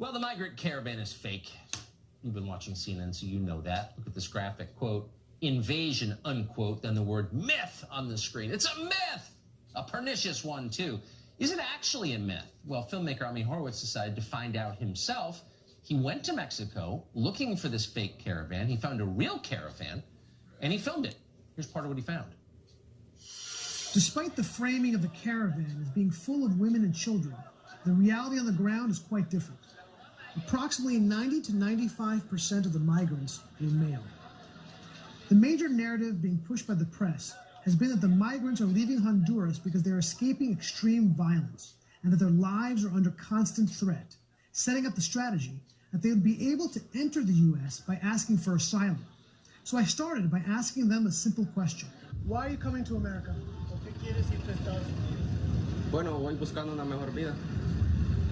Well, the migrant caravan is fake. You've been watching CNN, so you know that. Look at this graphic, quote, invasion, unquote, then the word myth on the screen. It's a myth! A pernicious one, too. Is it actually a myth? Well, filmmaker Ami Horowitz decided to find out himself. He went to Mexico looking for this fake caravan. He found a real caravan, and he filmed it. Here's part of what he found. Despite the framing of the caravan as being full of women and children, the reality on the ground is quite different. Approximately 90 to 95% of the migrants were male. The major narrative being pushed by the press has been that the migrants are leaving Honduras because they're escaping extreme violence and that their lives are under constant threat, setting up the strategy that they would be able to enter the U.S. by asking for asylum. So I started by asking them a simple question. Why are you coming to America? Bueno, voy buscando una mejor vida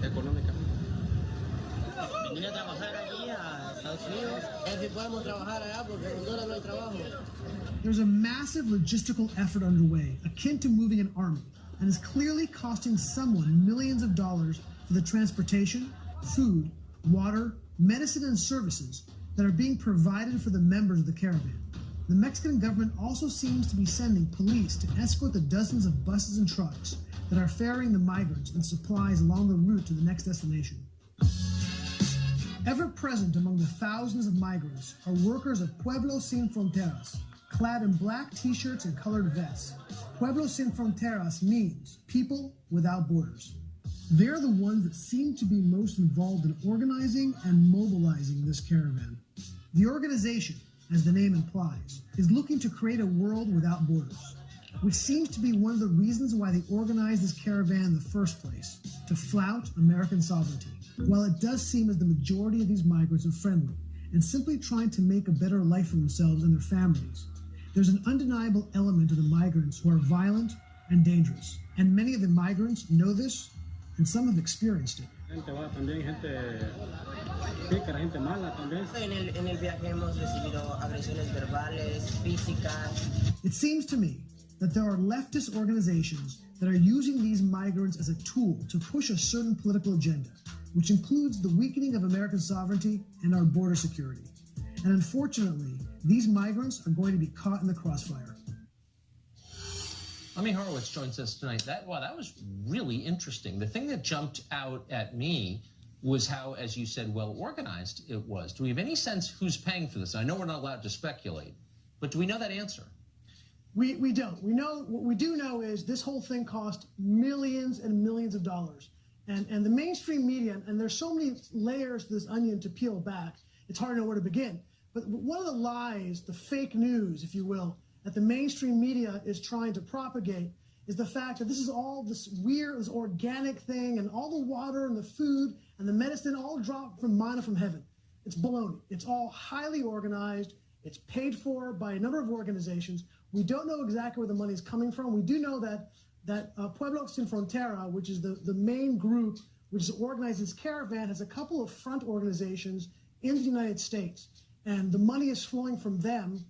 económica. Vine a trabajar aquí a Estados Unidos. Es si podemos trabajar allá porque en Honduras no hay trabajo. There's a massive logistical effort underway, akin to moving an army, and is clearly costing someone millions of dollars for the transportation, food, water, medicine, and services that are being provided for the members of the caravan. The Mexican government also seems to be sending police to escort the dozens of buses and trucks that are ferrying the migrants and supplies along the route to the next destination. Ever present among the thousands of migrants are workers of Pueblos Sin Fronteras, clad in black t-shirts and colored vests. Pueblos Sin Fronteras means people without borders. They're the ones that seem to be most involved in organizing and mobilizing this caravan. The organization, as the name implies, is looking to create a world without borders, which seems to be one of the reasons why they organized this caravan in the first place, to flout American sovereignty. While it does seem as the majority of these migrants are friendly and simply trying to make a better life for themselves and their families, there's an undeniable element of the migrants who are violent and dangerous. And many of the migrants know this, and some have experienced it. It seems to me that there are leftist organizations that are using these migrants as a tool to push a certain political agenda, which includes the weakening of American sovereignty and our border security. And unfortunately, these migrants are going to be caught in the crossfire. Ami Horowitz joins us tonight. That was really interesting. The thing that jumped out at me was how, as you said, well organized it was. Do we have any sense who's paying for this? I know we're not allowed to speculate, but do we know that answer? We don't. What we do know is this whole thing cost millions and millions of dollars. And the mainstream media, and there's so many layers to this onion to peel back, it's hard to know where to begin. But one of the lies, the fake news, if you will, that the mainstream media is trying to propagate is the fact that this is all this weird, this organic thing, and all the water and the food and the medicine all dropped from manna from heaven. It's baloney. It's all highly organized. It's paid for by a number of organizations. We don't know exactly where the money is coming from. We do know that Pueblos Sin Frontera, which is the main group which is organized this caravan, has a couple of front organizations in the United States, and the money is flowing from them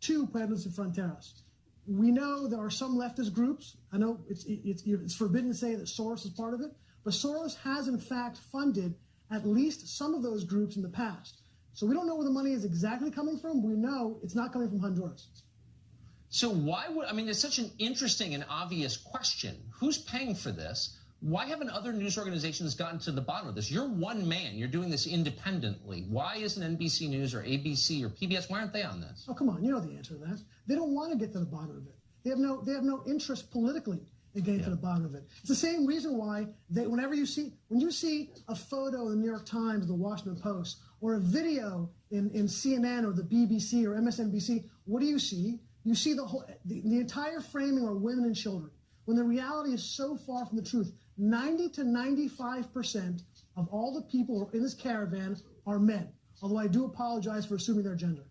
to Pueblos Sin Fronteras. We know there are some leftist groups. I know it's forbidden to say that Soros is part of it, but Soros has in fact funded at least some of those groups in the past. So we don't know where the money is exactly coming from. We know it's not coming from Honduras. So why would, I mean, it's such an interesting and obvious question. Who's paying for this? Why haven't other news organizations gotten to the bottom of this? You're one man. You're doing this independently. Why isn't NBC News or ABC or PBS, why aren't they on this? Oh, come on. You know the answer to that. They don't want to get to the bottom of it. They have no interest politically in getting to the bottom of it. It's the same reason why when you see a photo in the New York Times, the Washington Post, or a video in CNN or the BBC or MSNBC, what do you see? You see the entire framing are women and children, when the reality is so far from the truth. 90 to 95% of all the people in this caravan are men, although I do apologize for assuming their gender.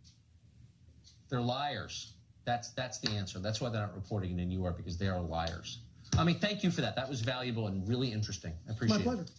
They're liars. That's the answer. That's why they're not reporting it in New York, because they are liars. I mean, thank you for that. That was valuable and really interesting. I appreciate it. My pleasure.